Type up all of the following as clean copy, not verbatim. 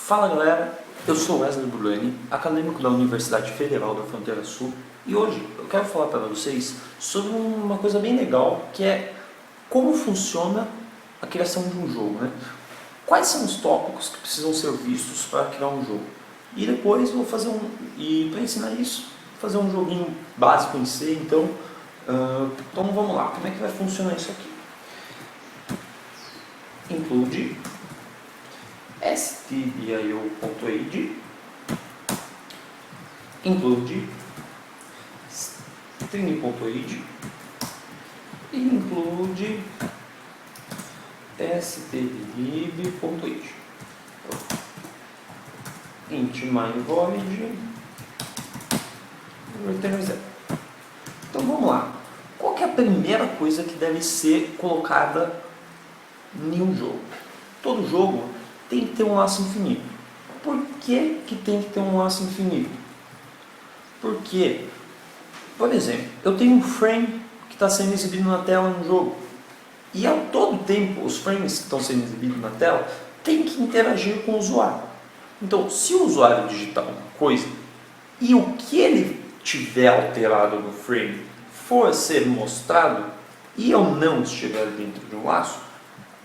Fala galera, eu sou Wesley Burlani, acadêmico da Universidade Federal da Fronteira Sul, e hoje eu quero falar para vocês sobre uma coisa bem legal, que é como funciona a criação de um jogo, né? Quais são os tópicos que precisam ser vistos para criar um jogo? E depois vou fazer para ensinar isso, fazer um joguinho básico em C, então vamos lá, como é que vai funcionar isso aqui? Include stdio.id, include string.id e include strlib.id. Int myVoid return 0. Então vamos lá. Qual que é a primeira coisa que deve ser colocada em um jogo? Todo jogo tem que ter um laço infinito. Por que que tem que ter um laço infinito? Porque, por exemplo, eu tenho um frame que está sendo exibido na tela no jogo. E ao todo tempo, os frames que estão sendo exibidos na tela têm que interagir com o usuário. Então, se o usuário digitar uma coisa e o que ele tiver alterado no frame for ser mostrado e eu não estiver dentro de um laço,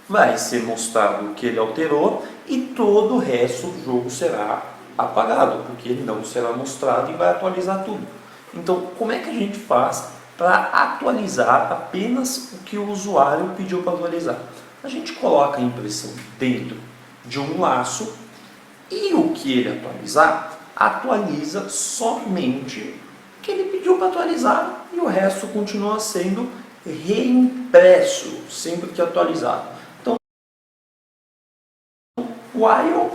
vai ser mostrado o que ele alterou e todo o resto do jogo será apagado, porque ele não será mostrado e vai atualizar tudo. Então, como é que a gente faz para atualizar apenas o que o usuário pediu para atualizar? A gente coloca a impressão dentro de um laço e o que ele atualizar, atualiza somente o que ele pediu para atualizar e o resto continua sendo reimpresso sempre que atualizado. While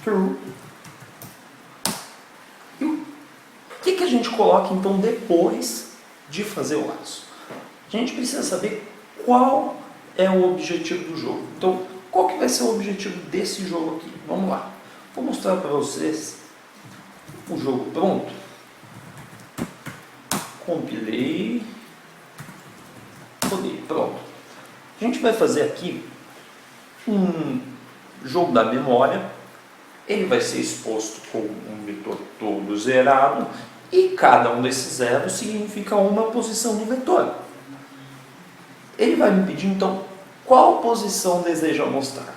true. E o que a gente coloca então depois de fazer o laço? A gente precisa saber qual é o objetivo do jogo. Então, qual que vai ser o objetivo desse jogo aqui? Vamos lá. Vou mostrar para vocês o jogo pronto. Compilei. Rodei. Pronto. A gente vai fazer aqui um jogo da memória, ele vai ser exposto com um vetor todo zerado e cada um desses zeros significa uma posição do vetor. Ele vai me pedir então qual posição deseja mostrar.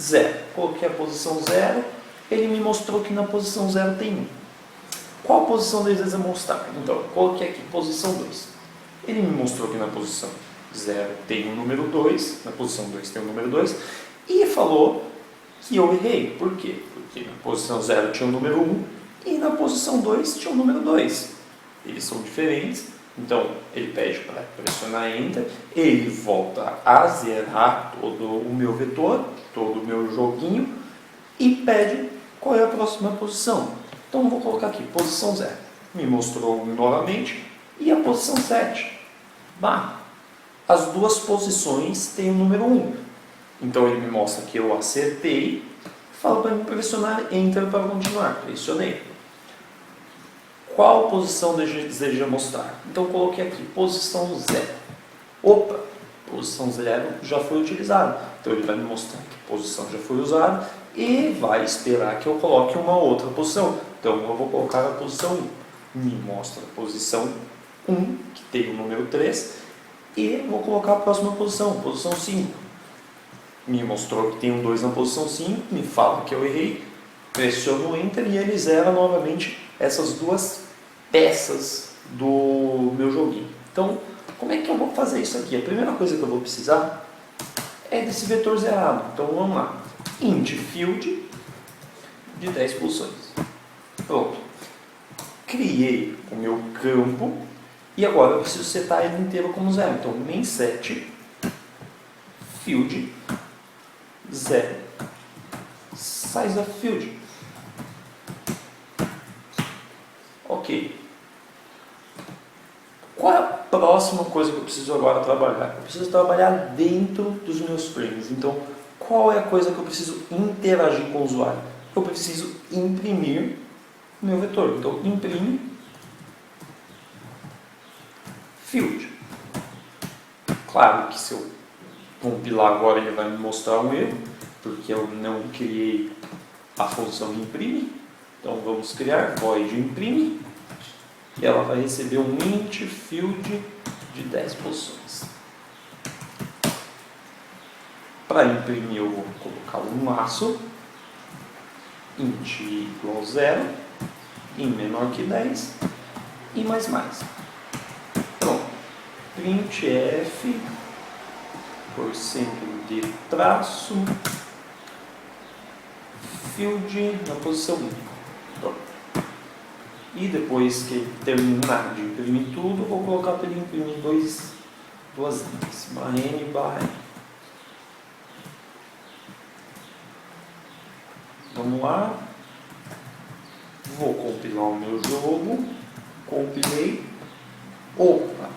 0. Coloquei a posição 0, ele me mostrou que na posição 0 tem 1. Qual posição deseja mostrar? Então, coloquei aqui posição 2. Ele me mostrou que na posição 0 tem o número 2, na posição 2 tem o número 2, e falou que eu errei. Por quê? Porque na posição 0 tinha o número 1 e na posição 2 tinha o número 2. Eles são diferentes, então ele pede para pressionar Enter, ele volta a zerar todo o meu vetor, todo o meu joguinho, e pede qual é a próxima posição. Então eu vou colocar aqui, posição 0. Me mostrou novamente, e a posição 7. As duas posições têm o número 1. Então ele me mostra que eu acertei. Fala para me pressionar Enter para continuar. Pressionei. Qual posição deseja mostrar? Então coloquei aqui posição 0. Opa! Posição 0 já foi utilizada. Então ele vai me mostrar que posição já foi usada e vai esperar que eu coloque uma outra posição. Então eu vou colocar a posição 1. Me mostra a posição 1, que tem o número 3. E vou colocar a próxima posição, posição 5. Me mostrou que tem um 2 na posição 5, me fala que eu errei, pressiono Enter e ele zera novamente essas duas peças do meu joguinho. Então, como é que eu vou fazer isso aqui? A primeira coisa que eu vou precisar é desse vetor zerado. Então, vamos lá. Int field de 10 posições. Pronto. Criei o meu campo. E agora eu preciso setar ele inteiro como 0. Então, main set field 0 size of field. Ok. Qual é a próxima coisa que eu preciso agora trabalhar? Eu preciso trabalhar dentro dos meus frames. Então, qual é a coisa que eu preciso interagir com o usuário? Eu preciso imprimir o meu vetor. Então, imprime field. Claro que se eu compilar agora, ele vai me mostrar um erro, porque eu não criei a função imprime. Então vamos criar void imprime, e ela vai receber um int field de 10 posições. Para imprimir eu vou colocar um laço, int igual 0, em menor que 10, e mais. Pronto. Printf, %de traço, field na posição 1. Pronto. E depois que terminar de imprimir tudo, vou colocar para ele imprimir duas linhas. N barra N. Vamos lá. Vou compilar o meu jogo. Compilei. Opa!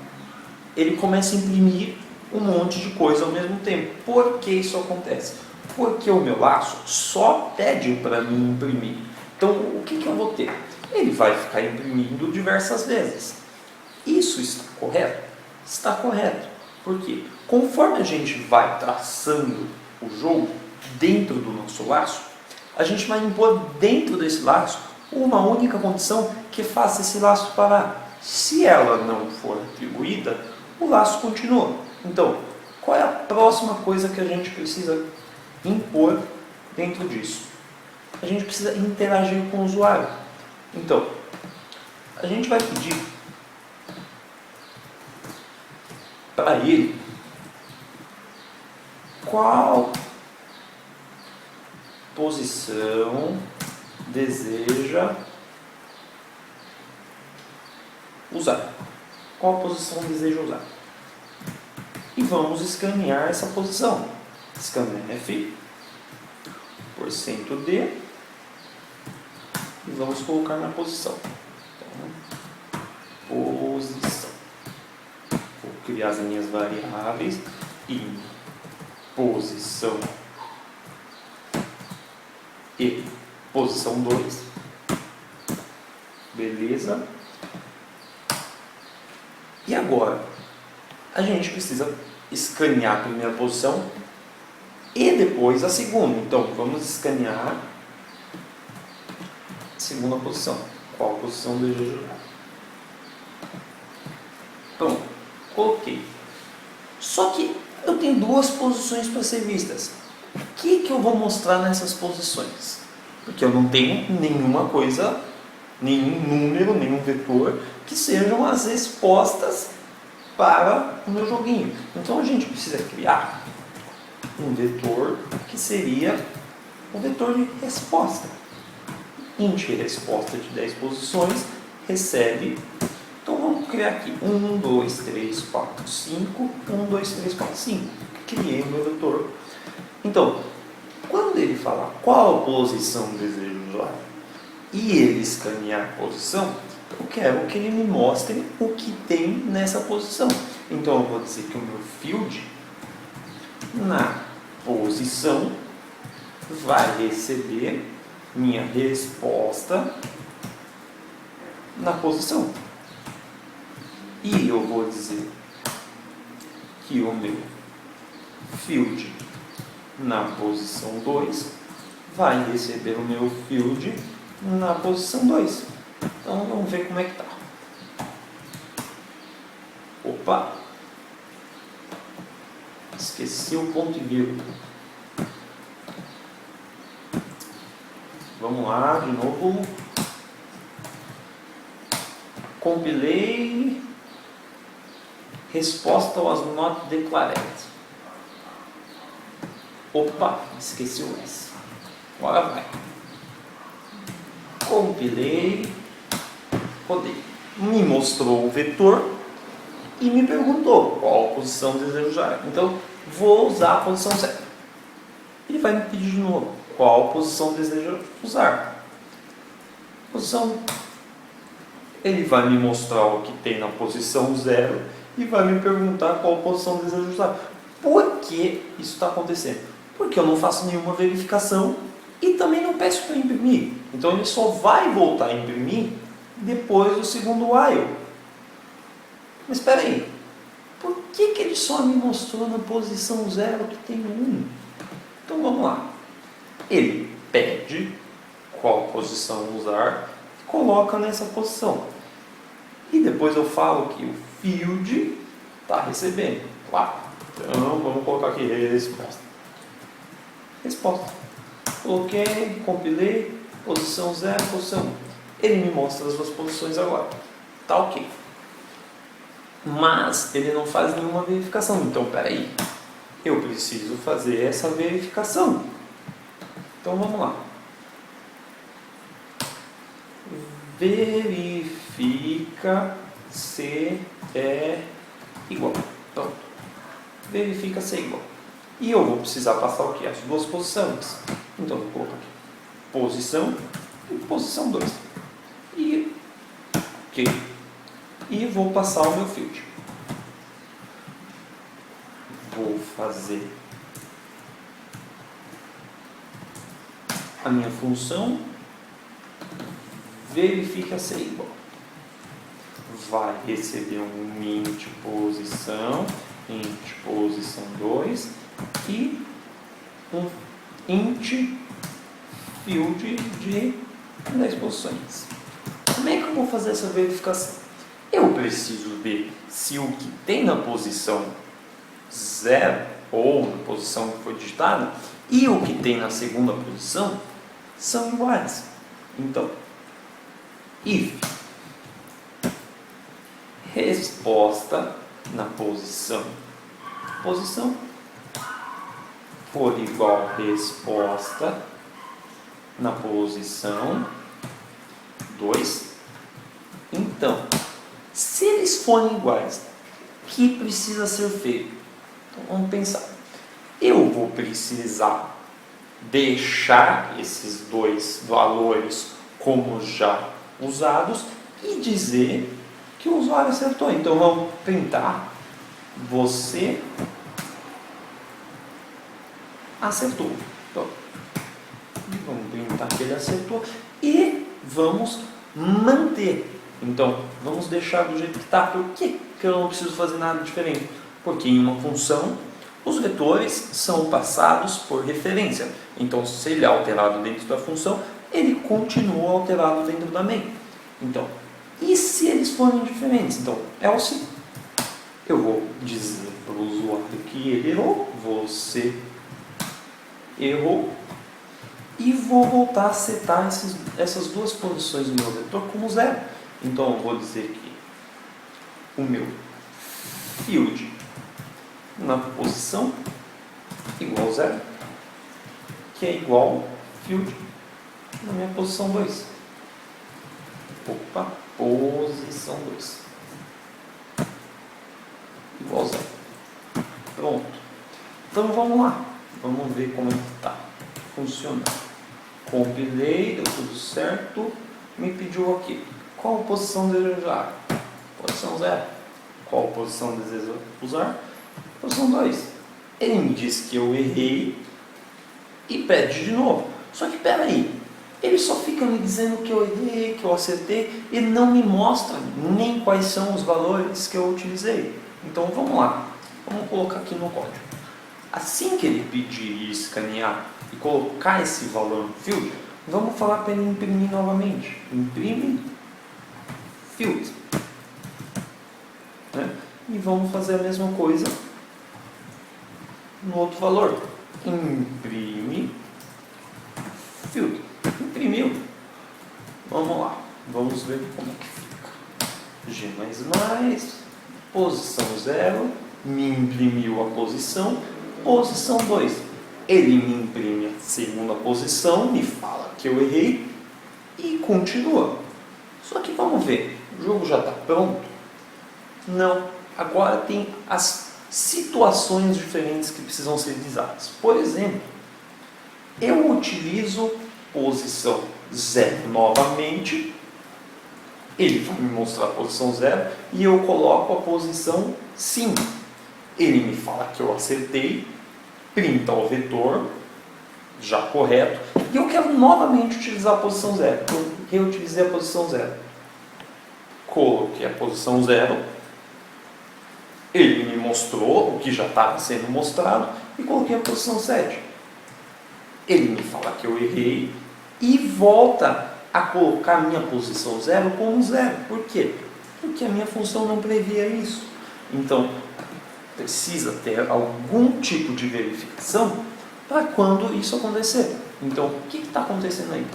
Ele começa a imprimir um monte de coisa ao mesmo tempo. Por que isso acontece? Porque o meu laço só pede para mim imprimir. Então, o que eu vou ter? Ele vai ficar imprimindo diversas vezes. Isso está correto? Está correto. Por quê? Conforme a gente vai traçando o jogo dentro do nosso laço, a gente vai impor dentro desse laço uma única condição que faça esse laço parar. Se ela não for atribuída, o laço continua. Então, qual é a próxima coisa que a gente precisa impor dentro disso? A gente precisa interagir com o usuário. Então, a gente vai pedir para ele qual posição deseja usar. Qual posição deseja usar? E vamos escanear essa posição. Scanf, %d, e vamos colocar na posição. Então, posição. Vou criar as minhas variáveis em posição e posição 2. Beleza? E agora, a gente precisa escanear a primeira posição e depois a segunda. Então, vamos escanear a segunda posição. Qual posição deseja jogar? Pronto, coloquei. Só que eu tenho duas posições para ser vistas. O que eu vou mostrar nessas posições? Porque eu não tenho nenhuma coisa, nenhum número, nenhum vetor que sejam as respostas para o meu joguinho. Então a gente precisa criar um vetor que seria um vetor de resposta. Int resposta de 10 posições recebe. Então vamos criar aqui 1, 2, 3, 4, 5, 1, 2, 3, 4, 5. Criei o meu vetor. Então, quando ele falar qual posição deseja usar e ele escanear a posição, eu quero que ele me mostre o que tem nessa posição. Então eu vou dizer que o meu field na posição vai receber minha resposta na posição. E eu vou dizer que o meu field na posição 2 vai receber o meu field na posição 2. Então vamos ver como é que está. Opa! Esqueci o ponto e vírgula. Vamos lá, de novo. Compilei. Resposta was not declared. Opa, esqueci o S. Agora vai. Compilei. Rodei. Me mostrou o vetor e me perguntou qual posição desejo usar. Então, vou usar a posição 0. Ele vai me pedir de novo qual posição deseja usar. Posição. Ele vai me mostrar o que tem na posição 0 e vai me perguntar qual posição deseja usar. Por que isso está acontecendo? Porque eu não faço nenhuma verificação e também não peço para imprimir. Então ele só vai voltar a imprimir depois do segundo while. Mas espera aí, por que ele só me mostrou na posição 0 que tem 1? Então vamos lá. Ele pede qual posição usar e coloca nessa posição. E depois eu falo que o field está recebendo. Claro. Então vamos colocar aqui resposta. Resposta. Coloquei, compilei, posição 0, posição 1. Ele me mostra as duas posições agora. Tá ok. Mas ele não faz nenhuma verificação. Então, peraí. Eu preciso fazer essa verificação. Então, vamos lá. Verifica se é igual. Então, verifica se é igual. E eu vou precisar passar o quê? As duas posições. Então, eu vou colocar aqui. Posição e posição 2. E, ok. E vou passar o meu field. Vou fazer a minha função verifica se é igual. Vai receber um int posição 2 e um int field de 10 posições. Como é que eu vou fazer essa verificação? Eu preciso ver se o que tem na posição 0 ou na posição que foi digitada e o que tem na segunda posição são iguais. Então, if resposta na posição for igual resposta na posição 2, então, se eles forem iguais, o que precisa ser feito? Então, vamos pensar. Eu vou precisar deixar esses dois valores como já usados e dizer que o usuário acertou. Então, vamos printar. Você acertou. Então, vamos printar que ele acertou e vamos manter. Então, vamos deixar do jeito que está. Por que eu não preciso fazer nada diferente? Porque em uma função, os vetores são passados por referência. Então, se ele é alterado dentro da função, ele continua alterado dentro da main. Então, e se eles forem diferentes? Então, else, eu vou dizer para o usuário que ele errou, você errou, e vou voltar a setar essas duas posições do meu vetor como 0. Então, eu vou dizer que o meu field na posição igual 0, que é igual field na minha posição 2. Opa, posição 2. Igual 0. Pronto. Então, vamos lá. Vamos ver como é que está funcionando. Compilei, deu tudo certo. Me pediu aqui. Qual posição desejar? Posição 0. Qual posição deseja usar? Posição 2. Ele me disse que eu errei e pede de novo. Só que peraí, ele só fica me dizendo que eu errei, que eu acertei e não me mostra nem quais são os valores que eu utilizei. Então vamos lá, vamos colocar aqui no código. Assim que ele pedir escanear e colocar esse valor no field, vamos falar para ele imprimir novamente. Imprime field. Né? E vamos fazer a mesma coisa no outro valor. Imprime field. Imprimiu. Vamos lá. Vamos ver como é que fica. G++, posição 0, me imprimiu a posição 2. Ele me imprime a segunda posição, me fala que eu errei e continua. Só que vamos ver, o jogo já está pronto? Não. Agora tem as situações diferentes que precisam ser visadas. Por exemplo, eu utilizo posição 0 novamente, ele vai me mostrar a posição 0 e eu coloco a posição 5. Ele me fala que eu acertei, printa o vetor já correto e eu quero novamente utilizar a posição 0. Eu reutilizei a posição 0. Coloquei a posição 0, ele me me mostrou o que já estava sendo mostrado e coloquei a posição 7. Ele me fala que eu errei e volta a colocar a minha posição 0 como 0. Por quê? Porque a minha função não previa isso. Então, precisa ter algum tipo de verificação para quando isso acontecer. Então, o que está acontecendo aí?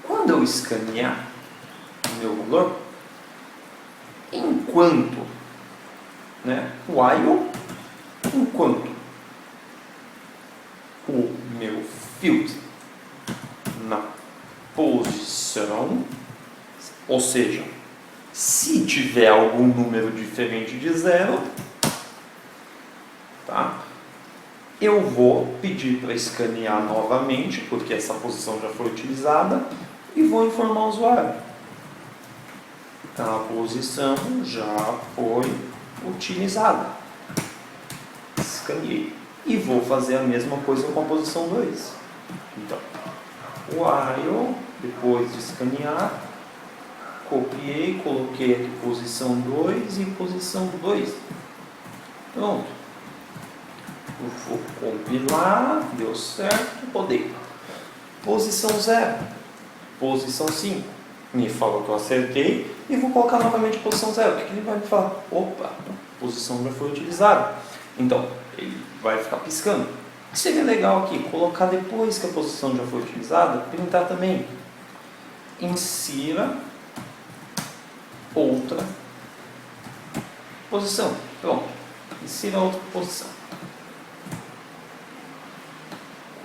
Quando eu escanear o meu valor, enquanto o meu field na posição, ou seja, se tiver algum número diferente de 0, tá? Eu vou pedir para escanear novamente, porque essa posição já foi utilizada, e vou informar o usuário. A posição já foi utilizada. Escaneei. E vou fazer a mesma coisa com a posição 2. Então, while, depois de escanear, copiei, coloquei aqui posição 2 e posição 2. Pronto. Eu vou compilar, deu certo, rodei. Posição 0, posição 5. Me falou que eu acertei e vou colocar novamente posição 0. O que ele vai me falar? Opa, a posição já foi utilizada. Então, ele vai ficar piscando. O que seria legal aqui? Colocar depois que a posição já foi utilizada, printar também. Insira outra posição. Pronto. Insira outra posição.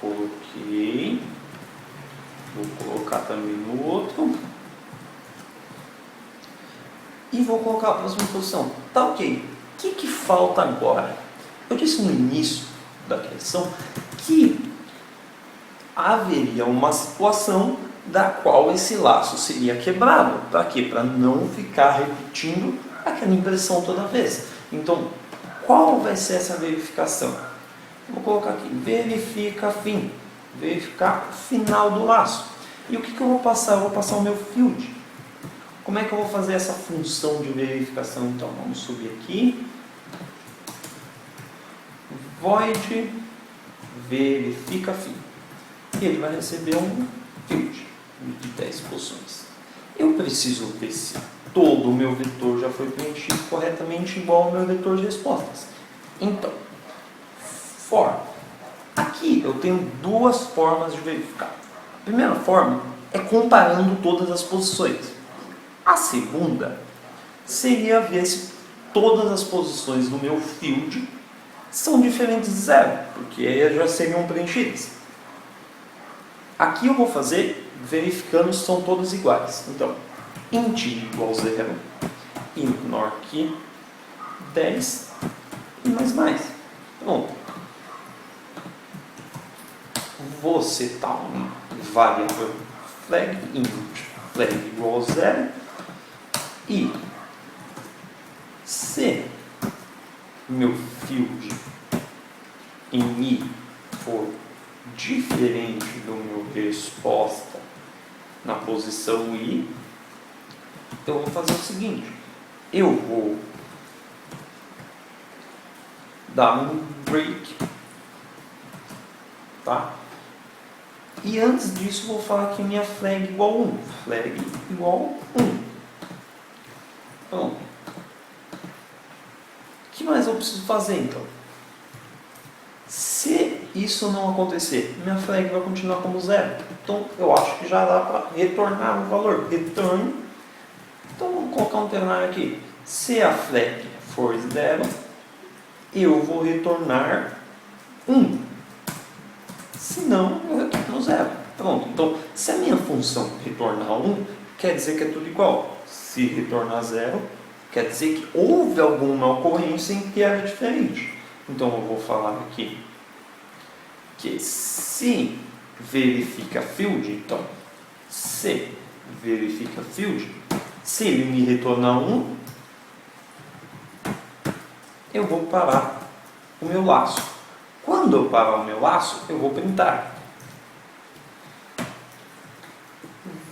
Coloquei. Vou colocar também no outro. E vou colocar a próxima posição. Tá ok. O que falta agora? Eu disse no início da questão que haveria uma situação da qual esse laço seria quebrado. Para quê? Para não ficar repetindo aquela impressão toda vez. Então, qual vai ser essa verificação? Vou colocar aqui, verifica fim. Verificar o final do laço. E o que eu vou passar? Eu vou passar o meu field. Como é que eu vou fazer essa função de verificação? Então, vamos subir aqui. Void verifica fim. E ele vai receber um field de 10 posições. Eu preciso ver se todo o meu vetor já foi preenchido corretamente igual ao meu vetor de respostas. Então, for. Aqui eu tenho duas formas de verificar. A primeira forma é comparando todas as posições. A segunda seria ver se todas as posições do meu field são diferentes de 0, porque aí já seriam preenchidas. Aqui eu vou fazer verificando se são todas iguais. Então, int igual 0, ignore aqui, 10 e mais. Pronto. Vou setar um variável flag, int flag igual a 0, e se meu field em i for diferente do meu resposta na posição i, eu vou fazer o seguinte, eu vou dar um break, tá? E antes disso vou falar que minha flag igual 1, flag igual 1. Pronto. O que mais eu preciso fazer então? Se isso não acontecer, minha flag vai continuar como 0. Então eu acho que já dá para retornar o valor. Return. Então vamos colocar um ternário aqui. Se a flag for 0, eu vou retornar 1. Se não, eu retorno 0. Pronto. Então, se a minha função retornar 1, quer dizer que é tudo igual. Se retornar 0, quer dizer que houve alguma ocorrência em que era diferente. Então, eu vou falar aqui que se verifica field, então, se verifica field, se ele me retornar 1, eu vou parar o meu laço. Quando eu parar o meu laço, eu vou printar.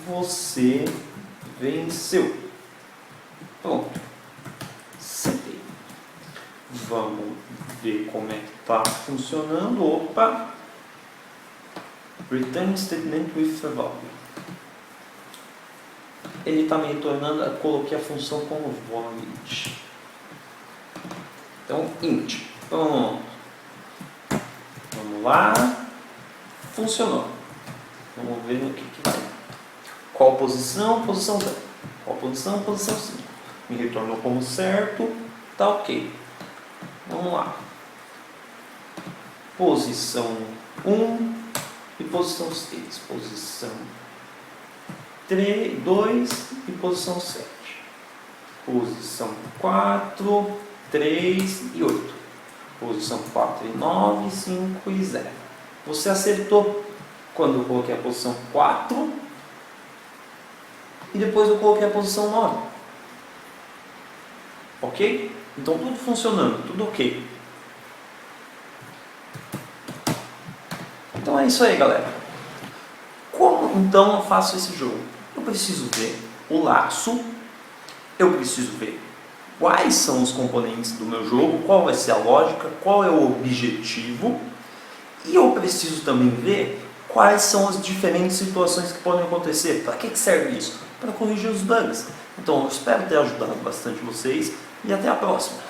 Você venceu. Pronto. Setei. Vamos ver como é que está funcionando. Opa! Return statement with a value. Ele está me retornando, eu coloquei a função como void. Então, int. Pronto. Vamos lá. Funcionou. Vamos ver no que vai. Qual posição? Posição 0. Qual posição? Posição 5. Me retornou como certo. Tá ok. Vamos lá. Posição 1 e posição 6. Posição 3, 2 e posição 7. Posição 4, 3 e 8. Posição 4 e 9, 5 e 0. Você acertou quando eu coloquei a posição 4 e depois eu coloquei a posição 9. Ok? Então tudo funcionando, tudo ok. Então é isso aí, galera. Como então eu faço esse jogo? Eu preciso ver o laço, eu preciso ver quais são os componentes do meu jogo, qual vai ser a lógica, qual é o objetivo, e eu preciso também ver quais são as diferentes situações que podem acontecer. Para que serve isso? Para corrigir os bugs. Então eu espero ter ajudado bastante vocês e até a próxima.